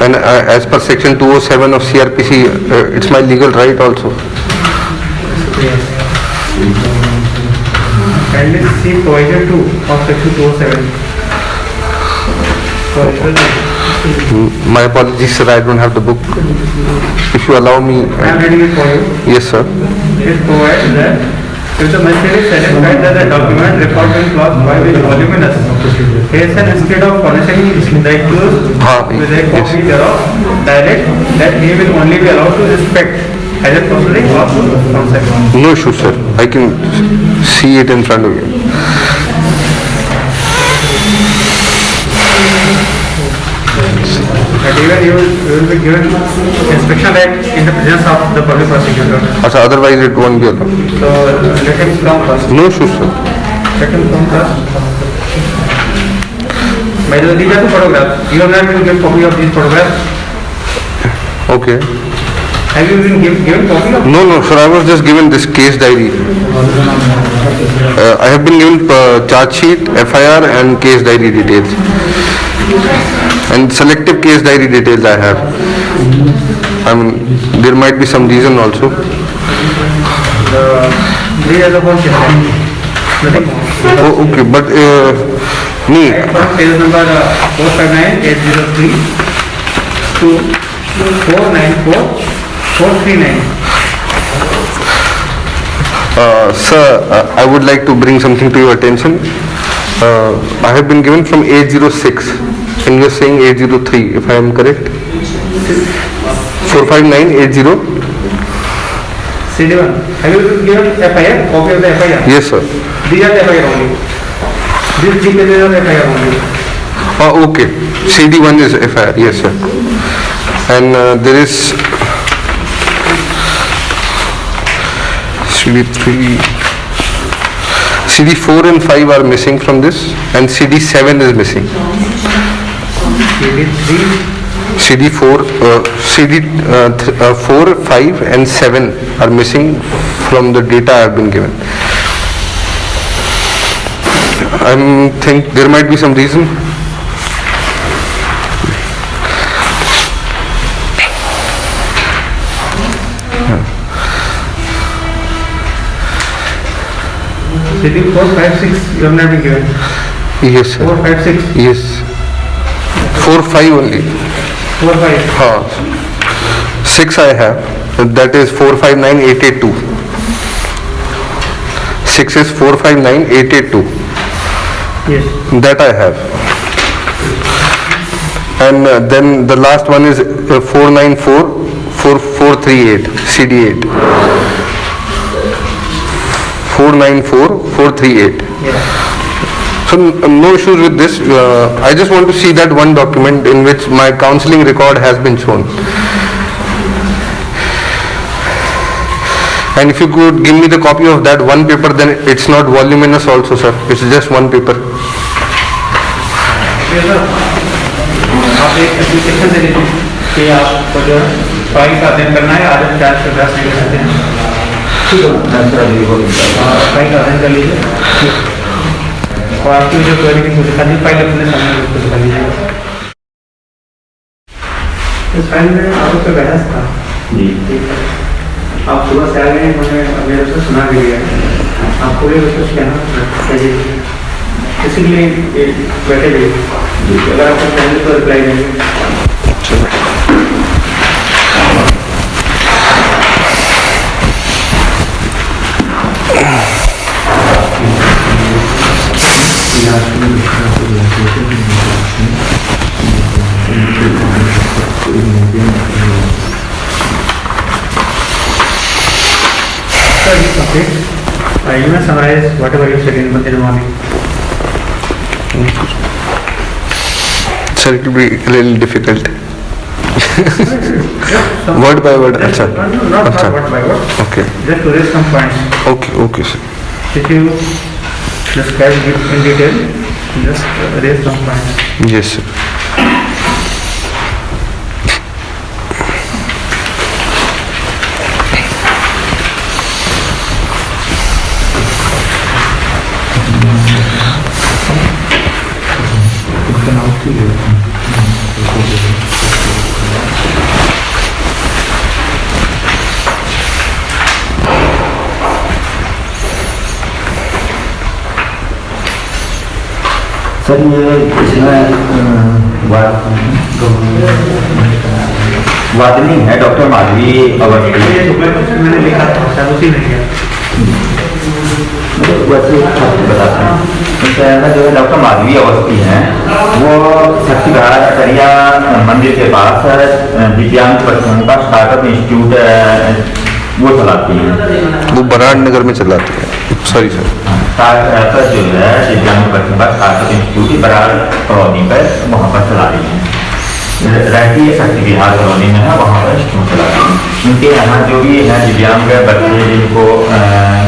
And as per section 207 of CRPC, it's my legal right also. Kindly see provision 2 of section 207. My apologies, sir, I don't have the book. If you allow me. I am reading it for you. Yes, sir. It provides that if the magistrate is satisfied that the document referred in clause 5 is voluminous, he shall, instead of punishing the accused with a copy thereof, direct that he will only be allowed to inspect as a proceeding of consent. No issue, sir. I can see it in front of you. But even you will be given inspection right in the presence of the public prosecutor. Otherwise it won't be allowed. So let him come first. No issue, sir. Let him come first. By the way, these are the photographs. You have not been given copy of these photographs. Okay. Have you been given copy of? No, sir. I was just given this case diary. I have been given charge sheet, FIR, and case diary details. And selective case diary details I have. I mean, there might be some reason also. These are the whole case. Nothing more. Oh, okay, but me. From page number 459803 to 494439. Sir, I would like to bring something to your attention. I have been given from 806 and you are saying 803 if I am correct. 45980. CD1. Have you been given FIR? Copy of the FIR? Yes, sir. These are the FIR only. These 3 pages are the FIR only. Okay. CD1 is FIR. Yes, sir. And there is CD3. CD4 and 5 are missing from this and CD7 is missing. CD4, CD4, 5 and 7 are missing from the data I have been given. I think there might be some reason. CD 456 you have not been given. Yes, sir. 456. Yes. 4-5 only. 4-5. 6 I have. That is 459882. 6 is 459882. Yes. That I have. And then the last one is 4944438. CD8. 4944438. Yes. So no issues with this. I just want to see that one document in which my counseling record has been shown. And if you could give me the copy of that one paper, then it's not voluminous also, sir. It's just one paper. Yes, sir. आप एक application दे दीजिए कि आपको जो file का अध्ययन करना है, आज 4 से 10 नहीं कर सकते हैं। ठीक है, फाइल का अध्ययन कर लीजिए और आपकी जो क्वेरी की दिखा दीजिए, फाइल अपने सामने उसको दिखा लीजिए। इस फाइल में आपको बहस था जी, ठीक है। आप सुबह से आ गए, मैंने मेरे से सुना भी लिया, आप पूरे उसको कहना चाहिए, इसीलिए बैठे रहिए। अगर आपको चाहिए तो रिप्लाई देंगे। You may summarize whatever you said in the morning. Sir, it will be a little difficult. Word by word. Achha. No, not word by word. Okay. Just to raise some points. Okay, sir. If you describe it in detail, just raise some points. Yes, sir. Sir ये इसमें वादनी है doctor Madhavi Awasthi. ये मैंने लिखा था शायद उसी में किया। वैसे बताते हैं इसमें जो है डॉक्टर माधवी अवस्थी हैं, वो शक्ति विहार अटरिया मंदिर के पास दिव्यांग बच्चों का स्टार्टअप इंस्टीट्यूट वो चलाती हैं। वो बराड़ नगर में चलाती है। Sorry sir. स्टार्टअप जो है दिव्यांग बच्चों का स्टार्टअप इंस्टीट्यूट बराड़ कॉलोनी पर वहाँ पर चला रही हैं। रहती है शक्ति विहार कॉलोनी में है, वहाँ पर इंस्टीट्यूट चला रही हैं। इनके यहाँ जो भी है दिव्यांग बच्चे जिनको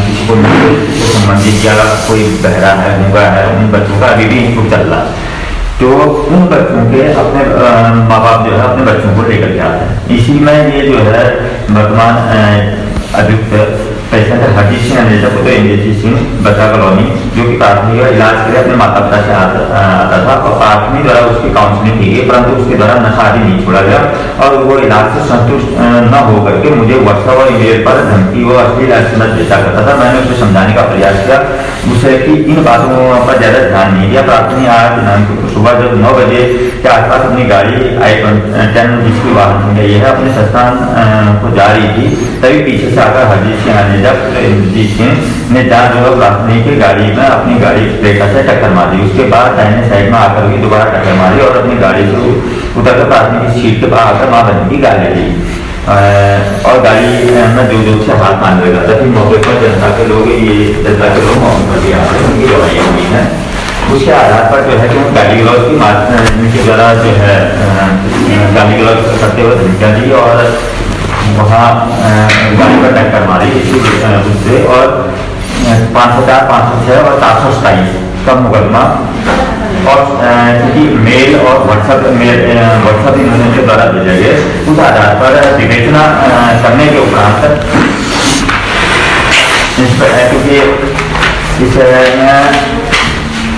किसी को से संबंधित या कोई बहरा है गूंगा है, उन बच्चों का अभी भी इंस्टीट्यूट चल रहा है। तो उन बच्चों के अपने माँ बाप जो है अपने बच्चों को लेकर के आते हैं। इसी में ये जो है वर्तमान अभियुक्त पेशेंट हरजीत सिंह अनेजा पुत्र इंद्रजीत सिंह बच्चा कॉलोनी जो कि प्राथमिक इलाज के लिए अपने माता पिता से आता था और प्राथमिक द्वारा उसकी काउंसलिंग की गई, परंतु उसके द्वारा नशा आदि नहीं छोड़ा गया और वो इलाज से संतुष्ट न होकर के मुझे व्हाट्सएप और ईमेल पर धमकी व अश्लील एसएमएस भेजा करता था। मैंने उसे समझाने का प्रयास किया उसे कि इन बातों पर ज्यादा ध्यान नहीं दिया। प्राथमिक आज दिनांक को सुबह जब 9 बजे के आसपास अपनी गाड़ी i10 जिसकी वाहन संख्या ये है अपने संस्थान को जा रही थी, तभी पीछे से आकर हरजीत सिंह अनेजा इंद्रजीत सिंह ने जहाँ जो है प्राथमिक की गाड़ी में अपनी गाड़ी ब्रेकर से टक्कर मारी। उसके बाद दाहिने साइड में आकर भी दोबारा टक्कर मारी और अपनी गाड़ी से उतरकर प्राथमिक की सीट के पास आकर माँ बहन की गाली ली और गाड़ी में जोर जोर से हाथ मारने लगा था। फिर मौके पर जनता के लोग मौके पर भी आ रहे उनकी दवाइयाँ हुई हैं। उसके आधार पर जो है कि गाली गलौज की के द्वारा जो है गाली गलौज करते हुए धमकियाँ दी और वहाँ गाड़ी पर टक्कर मारी उससे और 504, 506 और 427 का मुकदमा और क्योंकि मेल और व्हाट्सएप इन्होंने के द्वारा भेजे गए उस आधार पर विवेचना करने के उपरांत क्योंकि इस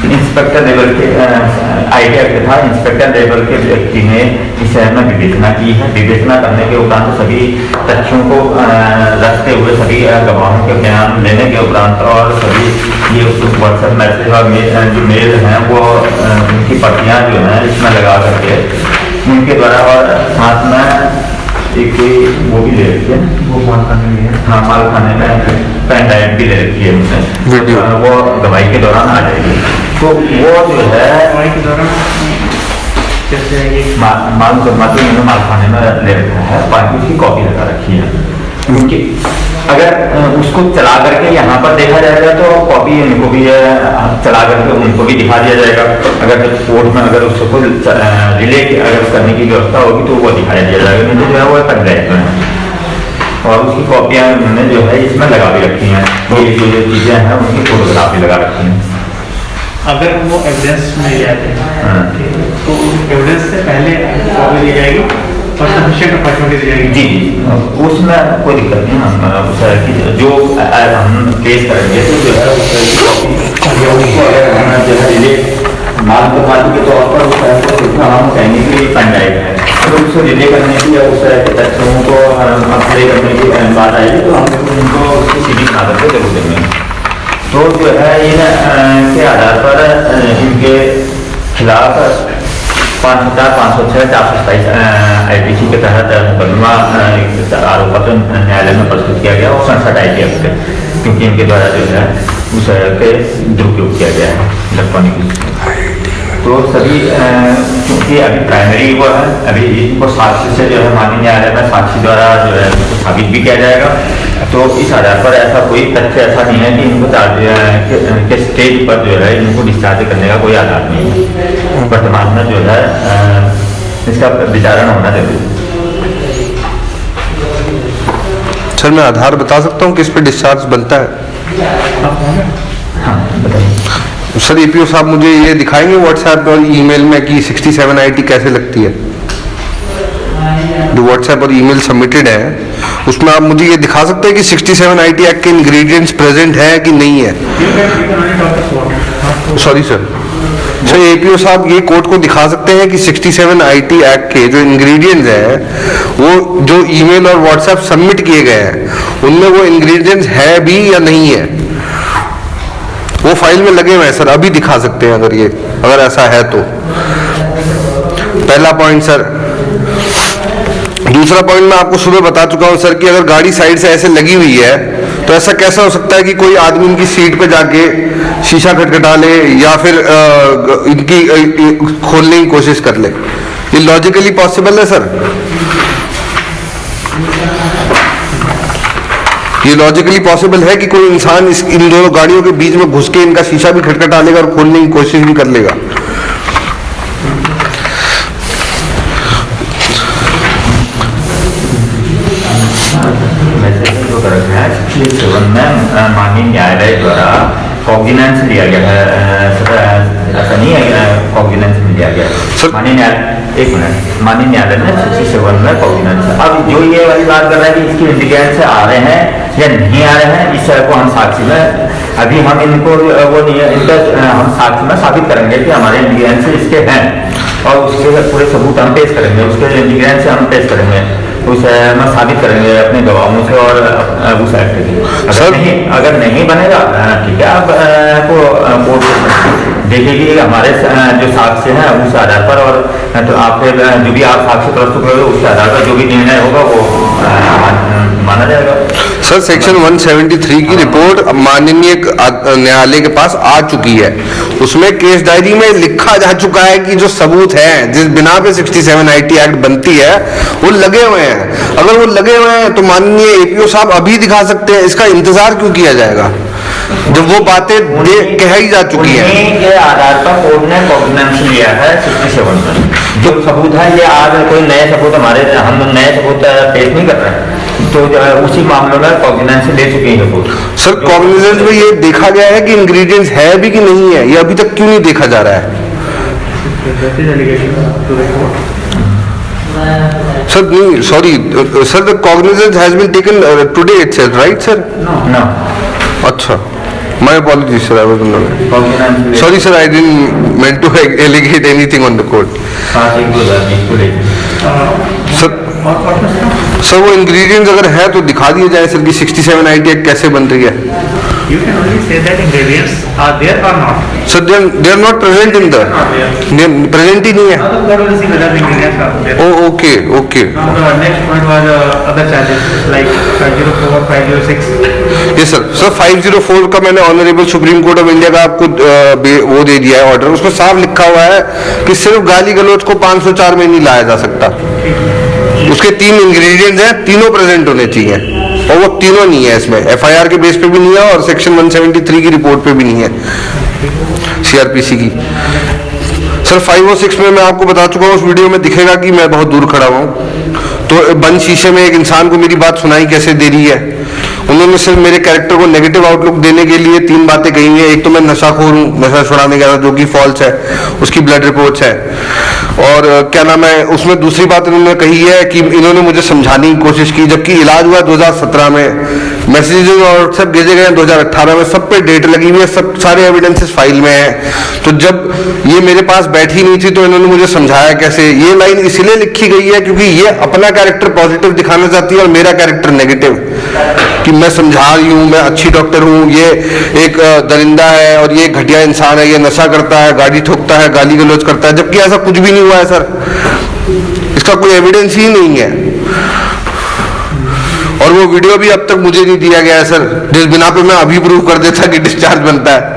इंस्पेक्टर लेवल के आईटी एक्ट था, इंस्पेक्टर लेवल के व्यक्ति ने इस में विवेचना की है। विवेचना करने के उपरांत सभी तथ्यों को रखते हुए सभी गवाहों के बयान लेने के उपरांत और सभी ये व्हाट्सएप मैसेज और जो मेल हैं वो उनकी प्रतियां जो हैं इसमें लगा करके उनके द्वारा और साथ में एक वो भी ले रखी है, वो माल खाने में हाँ माल खाने में पेन ड्राइव भी ले रखी है उनसे, वो दवाई के दौरान आ जाएगी। तो वो जो है दवाई के दौरान माल खाने में ले रखा है, बाकी उसकी कॉपी लगा रखी है। क्योंकि अगर उसको चला करके यहाँ पर देखा जाएगा तो कॉपी उनको भी चला करके उनको भी दिखा दिया जाएगा। अगर कोर्ट में अगर उसको रिले अगर करने की व्यवस्था होगी तो वो दिखाया दिया जाएगा, नहीं जो है वो पक जाएगा और उसकी कॉपियाँ उन्होंने जो है इसमें लगा भी रखी हैं। ये जो चीज़ें हैं उनकी फोटोग्राफी लगा रखी हैं। अगर वो एविडेंस मिल जाते हैं तो एविडेंस से पहले कॉपी दी जाएगी और सफिशिएंट अपॉइंटमेंट दी जाएगी। जी उसमें कोई दिक्कत नहीं, हम जो हम केस करेंगे तो जो है जो है रिले माल प्रमाणी के तौर पर हम कहेंगे कि ये पेनड्राइव है, तो उसको रिले करने की या उस तरह के तथ्यों को अप्लाई करने की बात आएगी तो हम उनको उसकी सीधी आदत से जरूर देंगे। तो जो है इन के आधार पर इनके खिलाफ 504, 506, 427 IPC के तहत मुकदमा आरोप पत्र न्यायालय में प्रस्तुत किया गया और 67 IT एक्ट क्योंकि इनके द्वारा जो है उस के दुरुपयोग किया गया है इलेक्ट्रॉनिक। तो सभी क्योंकि अभी प्राइमरी वो है, अभी इनको साक्ष्य से जो है माननीय न्यायालय में साक्षी द्वारा जो है उसको साबित भी किया जाएगा। तो इस आधार पर ऐसा कोई तथ्य ऐसा नहीं है कि इनको के स्टेज पर जो है इनको डिस्चार्ज करने का कोई आधार नहीं है। वर्तमान में जो है इसका विचारण होना जरूरी है। सर मैं आधार बता सकता हूँ किस पे डिस्चार्ज बनता है? हाँ बताइए सर EPO साहब मुझे ये दिखाएंगे व्हाट्सएप और ईमेल में कि 67 IT कैसे लगती है? जो व्हाट्सएप और ईमेल सबमिटेड है उसमें आप मुझे ये दिखा सकते हैं कि 67 IT एक्ट के इंग्रेडिएंट्स प्रेजेंट है कि नहीं है? सॉरी सर APO साहब ये कोर्ट को दिखा सकते हैं कि 67 IT एक्ट के जो इंग्रेडिएंट्स हैं वो जो ईमेल और व्हाट्सएप सबमिट किए गए हैं उनमें वो इंग्रेडिएंट्स है भी या नहीं है? वो फाइल में लगे हुए हैं सर, अभी दिखा सकते हैं अगर ये अगर ऐसा है तो। पहला पॉइंट सर। दूसरा पॉइंट मैं आपको सुबह बता चुका हूं सर कि अगर गाड़ी साइड से ऐसे लगी हुई है तो ऐसा कैसा हो सकता है कि कोई आदमी इनकी सीट पे जाके शीशा खटखटा ले या फिर इनकी खोलने की कोशिश कर ले। ये लॉजिकली पॉसिबल है सर? ये लॉजिकली पॉसिबल है कि कोई इंसान इन दोनों गाड़ियों के बीच में घुस के इनका शीशा भी खटखटा लेगा और खोलने की कोशिश भी कर लेगा? माननीय न्यायालय द्वारा कॉग्निजेंस लिया गया है, ऐसा नहीं है कॉग्निजेंस में लिया गया है। माननीय न्यायालय, एक मिनट, माननीय न्यायालय ने 67 में कॉग्निजेंस। अब जो ये वाली बात कर रहा है कि इसकी इंडिकेंस आ रहे हैं या नहीं आ रहे हैं, इस को हम साक्षी में अभी हम इनको वो नहीं है, इनका हम साक्षी में साबित करेंगे कि हमारे इंडिकेंस इसके हैं और उसके पूरे सबूत हम पेश करेंगे, उसके इंडिकेंस हम पेश करेंगे, उसे हम साबित करेंगे अपने गवाहों से और उस एक्ट की। अगर नहीं बनेगा ठीक है, आप को कोर्ट देखेगी हमारे जो साक्ष्य हैं उस आधार पर, और तो आप फिर जो भी आप साक्ष्य प्रस्तुत करोगे उसके आधार पर जो भी निर्णय होगा वो माना जाएगा। सर सेक्शन 173 की रिपोर्ट माननीय न्यायालय के पास आ चुकी है, उसमें केस डायरी में लिखा जा चुका है कि जो सबूत हैं जिस बिना पे 67 IT एक्ट बनती है वो लगे हुए हैं। अगर वो लगे हुए हैं तो माननीय APO साहब अभी दिखा सकते हैं, इसका इंतजार क्यों किया जाएगा जब वो बातें कह ही जा चुकी हैं? के आधार पर कोर्ट ने कॉग्निजेंस लिया है 67 में। जो सबूत है ये आज कोई नए सबूत हम नए सबूत पेश नहीं कर रहे, तो उसी मामले में कॉग्निजेंस ले चुके हैं कोर्ट। सर कॉग्निजेंस में ये देखा गया है कि इंग्रेडिएंट्स है भी कि नहीं है, ये अभी तक क्यों नहीं देखा जा रहा है? Sir, no, sorry, sir, the cognizance has been taken today itself, right, sir? No. अच्छा, my apologies, sir, I was not. Sorry, sir, I didn't meant to allegate anything on the court. Sir वो ingredients अगर है तो दिखा दिए जाए sir कि 67 IT act कैसे बन रही है? You can only say that ingredients are there or not. Sir, they are not present in the. Present ही नहीं है. Now the court will see whether the ingredients are there. Oh, okay. Now the next point was other charges like 504, 506. Yes sir. Sir 504 का मैंने honourable supreme court of India का आपको वो दे दिया है order, उसमें साफ लिखा हुआ है कि सिर्फ गाली गलौज को 504 में नहीं लाया जा सकता। उसके 3 इंग्रेडिएंट्स हैं, तीनों प्रेजेंट होने चाहिए और वो तीनों नहीं है इसमें, FIR के बेस पे भी नहीं है और सेक्शन 173 की रिपोर्ट पे भी नहीं है, CRPC की। सर 506 में मैं आपको बता चुका हूँ, उस वीडियो में दिखेगा कि मैं बहुत दूर खड़ा हूँ, तो बंद शीशे में एक इंसान को मेरी बात सुनाई कैसे दे रही है। उन्होंने सिर्फ मेरे कैरेक्टर को नेगेटिव आउटलुक देने के लिए 3 बातें कही हैं। एक तो मैं नशाखोर हूँ, नशा छुड़ाने गया था, जो कि फॉल्स है, उसकी ब्लड रिपोर्ट्स है। और क्या नाम है, उसमें दूसरी बात इन्होंने कही है कि इन्होंने मुझे समझाने की कोशिश की, जबकि इलाज हुआ 2017 में, मैसेजेस और व्हाट्सएप भेजे गए 2018 में, सब पे डेट लगी हुई है, सब सारे एविडेंसेस फाइल में है। तो जब ये मेरे पास बैठी नहीं थी तो इन्होंने मुझे समझाया कैसे। ये लाइन इसलिए लिखी गई है क्योंकि ये अपना कैरेक्टर पॉजिटिव दिखाना चाहती है और मेरा कैरेक्टर नेगेटिव, कि मैं समझा रही हूँ, मैं अच्छी डॉक्टर हूँ, ये एक दरिंदा है और ये घटिया इंसान है, ये नशा करता है, गाड़ी ठोकता है, गाली गलौज करता है, जबकि ऐसा कुछ भी नहीं हुआ है सर, इसका कोई एविडेंस ही नहीं है। और वो वीडियो भी अब तक मुझे नहीं दिया गया है सर, जिस बिना पे मैं अभी प्रूव कर देता कि डिस्चार्ज बनता है।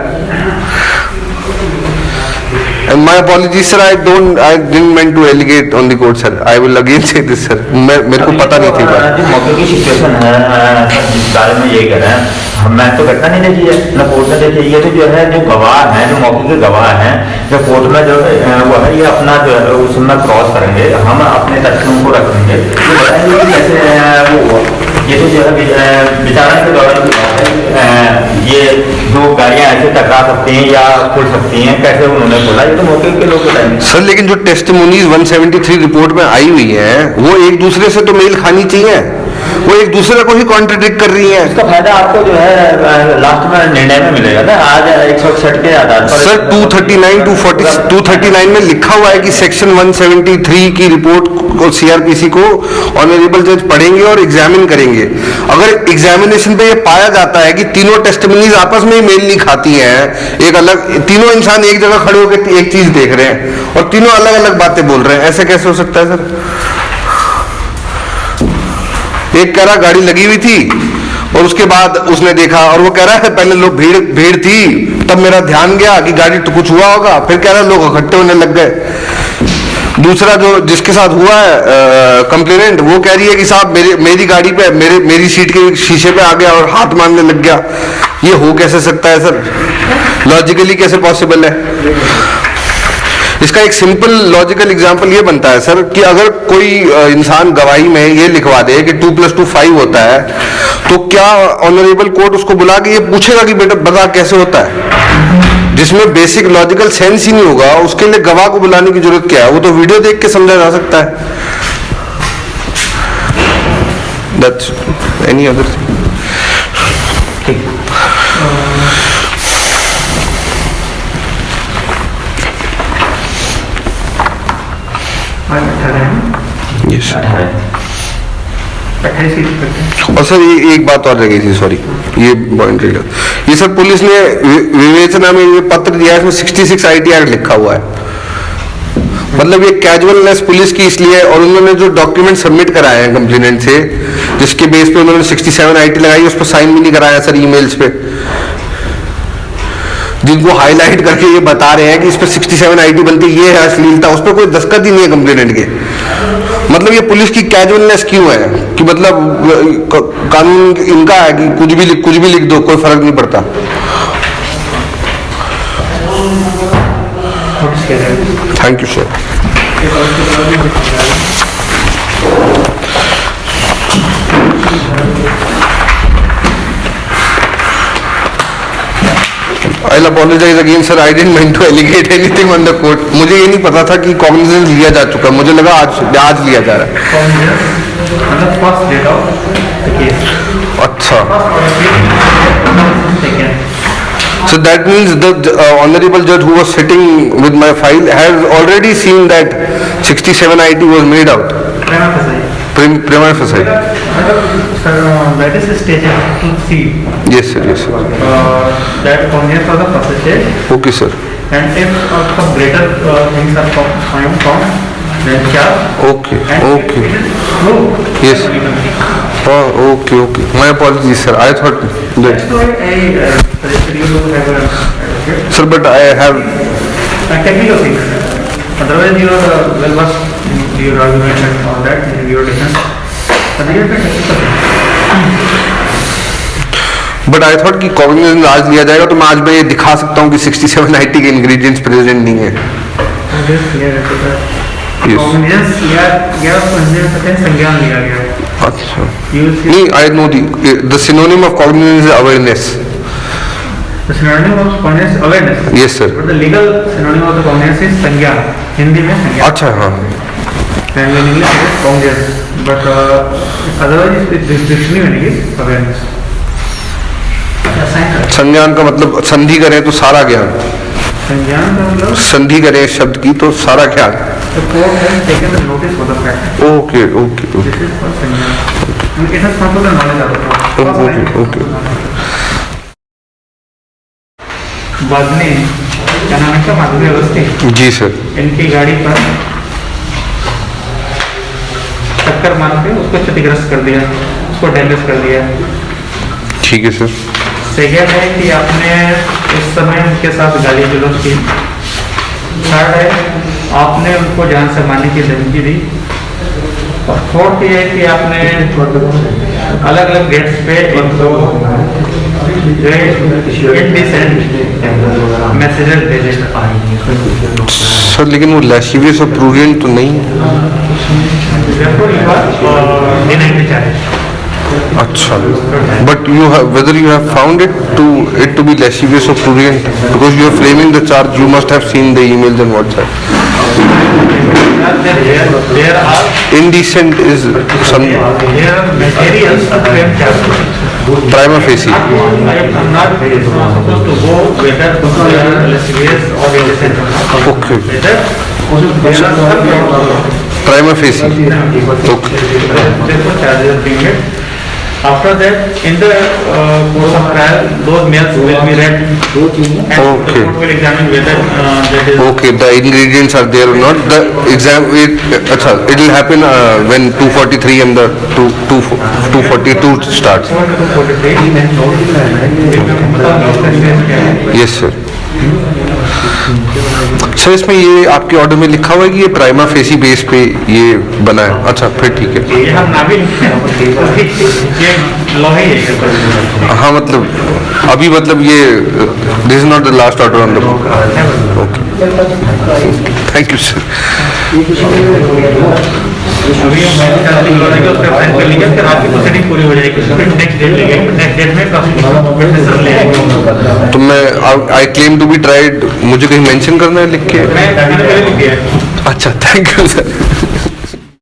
And my apologies sir, I didn't meant to allegate on the court sir. I will again say this sir. मेरे को पता नहीं थी जो मौके की सिचुएशन है जिस बारे में ये कह रहे हैं, मैं तो घटना नहीं देखी है, न कोर्ट ने देखी। ये तो जो है जो गवाह है, जो मौके के गवाह हैं, जो कोर्ट में जो वो है, ये अपना जो है उसमें क्रॉस करेंगे, हम अपने तथ्यों को रखेंगे, ये बताएंगे कि कैसे वो हुआ। ये तो जो है विचारण के दौरान ये 2 गाड़ियां ऐसे टकरा सकती हैं या खुल सकती हैं, कैसे उन्होंने बोला, ये तो मौके के लोग बताएंगे सर। लेकिन जो टेस्टिमोनीज 173 रिपोर्ट में आई हुई है वो एक दूसरे से तो मेल खानी चाहिए। वो एक दूसरे को ही कॉन्ट्रडिक्ट कर रही हैं। इसका फायदा आपको जो है लास्ट में निर्णय में मिलेगा ना, आज 161 के आधार पर। सर 239 में लिखा हुआ है कि सेक्शन 173 की रिपोर्ट को सीआरपीसी को ऑनरेबल जज पढ़ेंगे और एग्जामिन करेंगे। अगर एग्जामिनेशन पे ये पाया जाता है कि तीनों टेस्टिमनीज आपस में ही मेल नहीं खाती हैं, एक अलग, तीनों इंसान एक जगह खड़े होकर एक चीज देख रहे हैं और तीनों अलग अलग बातें बोल रहे हैं, ऐसे कैसे हो सकता है सर? एक कह रहा गाड़ी लगी हुई थी और उसके बाद उसने देखा, और वो कह रहा है पहले लोग भीड़ थी, तब मेरा ध्यान गया कि गाड़ी तो कुछ हुआ होगा, फिर कह रहा है लोग इकट्ठे होने लग गए। दूसरा जो जिसके साथ हुआ है कंप्लेनेंट, वो कह रही है कि साहब मेरी गाड़ी पे मेरी सीट के शीशे पे आ गया और हाथ मारने लग गया। ये हो कैसे सकता है सर? लॉजिकली कैसे पॉसिबल है? इसका एक सिंपल लॉजिकल एग्जांपल ये बनता है सर कि अगर कोई इंसान गवाही में ये लिखवा दे कि 2 + 2 5 होता है, तो क्या ऑनरेबल कोर्ट उसको बुला के ये पूछेगा कि बेटा बता कैसे होता है? जिसमें बेसिक लॉजिकल सेंस ही नहीं होगा, उसके लिए गवाह को बुलाने की जरूरत क्या है? वो तो वीडियो देख के समझा जा सकता है। That's any other thing? Yes. 28 की करते हैं। और सर ये एक बात और रह गई थी, सॉरी, ये पॉइंट रहेगा। ये सर पुलिस ने विवेचना में ये पत्र दिया है, इसमें 66 IT एक्ट लिखा हुआ है। मतलब ये कैजुअलनेस पुलिस की इसलिए, और उन्होंने जो डॉक्यूमेंट सबमिट कराए हैं कंप्लेनेंट से, जिसके बेस पे उन्होंने 67 IT लगाई, उस पर साइन भी नहीं कराया सर ईमेल्स पे, जिनको हाईलाइट करके ये बता रहे हैं कि इस पर 67 IT बनती, ये है अश्लीलता, उस पर कोई दस्तखत ही नहीं है कंप्लेनेंट के। मतलब ये पुलिस की कैजुअलनेस क्यों है कि मतलब कानून इनका है कि कुछ भी लिख दो, कोई फर्क नहीं पड़ता। Thank you sir. I'll apologize again sir, I didn't mean to allegate anything on the court. मुझे ये नहीं पता था कि कॉग्निजेंस लिया जा चुका, मुझे लगा आज लिया जा रहा है। First date of the case. अच्छा, so that means the honorable judge who was sitting with my file has already seen that 67 IT was made out. Prima facie. Sir, that is stage to C. Yes sir, yes sir. That comes for the first stage. Okay sir. And if some greater things are found, then charge. Okay, And okay. it is proved. Yes. Oh, okay, okay. My apologies sir. I thought that. That's why I suggested you to have a advocate. Sir, but I have. Technical things. Otherwise, you are well versed in your argument and all that, in your defense. But you have technical things. But I thought कि cognizance आज लिया जाएगा तो मैं आज मैं ये दिखा सकता हूँ कि 67 IT के इंग्रेडिएंट्स प्रेजेंट नहीं है। Cognizance लिया गया, संज्ञान लिया गया। अच्छा, नहीं, I know the synonym of cognizance is awareness. The synonym of cognizance is awareness. Yes sir. But the legal synonym of the cognizance is संज्ञान। हिंदी में संज्ञान। अच्छा हाँ। And in English it is cognizance. But otherwise this dictionary meaning is awareness. संज्ञान का मतलब संधि करें तो सारा ज्ञान, संज्ञान का मतलब संधि करें शब्द की तो सारा ज्ञान। the court has taken the notice for the fact. Okay okay okay This is for संज्ञान. It has come to the knowledge of the court. Okay okay. बदने क्या नाम है, माधुरी अवस्थी, जी सर। इनकी गाड़ी पर टक्कर मार के उसको क्षतिग्रस्त कर दिया, उसको डैमेज कर दिया। ठीक है सर। सेकेंड है कि आपने उस समय उनके साथ गाली गलौज की। थर्ड है आपने उनको जान से मारने की धमकी दी। और फोर्थ ये है कि आपने अलग अलग डेट्स पे इनको मैसेजेस भेजे। सर लेकिन वो लैशिवियस और प्रूडेंट तो नहीं है। अच्छा, but you have, whether you have found it to be lascivious or prurient, because you are framing the charge, you must have seen the emails and WhatsApp. There are Indecent is some materials to claim charges. prima facie. I am not supposed to go whether they are lascivious or indecent or not. Okay. Whether there are some Prima facie. Okay. therefore charges are being made. After that, in the course of trial, those mails will be read and the Okay. court will examine whether that is Okay, the ingredients are there or not. The exam, it will happen when 243 and the 242 starts. 243. Yes, sir. Sir इसमें ये आपके order में लिखा हुआ है कि ये prima facie base पे ये बना है। अच्छा, फिर ठीक है। ये हम ना भी ये लॉ ही है। हाँ, मतलब अभी मतलब ये this is not the last order on the book. Okay, thank you sir. अभी हम चार्जिंग लॉजिक उसका साइन कर लेंगे, फिर आपकी प्रोसीडिंग पूरी हो जाएगी, फिर नेक्स्ट डेट लेंगे, नेक्स्ट डेट में प्रोफेसर ले आएंगे। तो मैं I claim to be tried, मुझे कहीं मेंशन करना है लिख के? मैं पहले लिख दिया है। अच्छा, थैंक यू सर।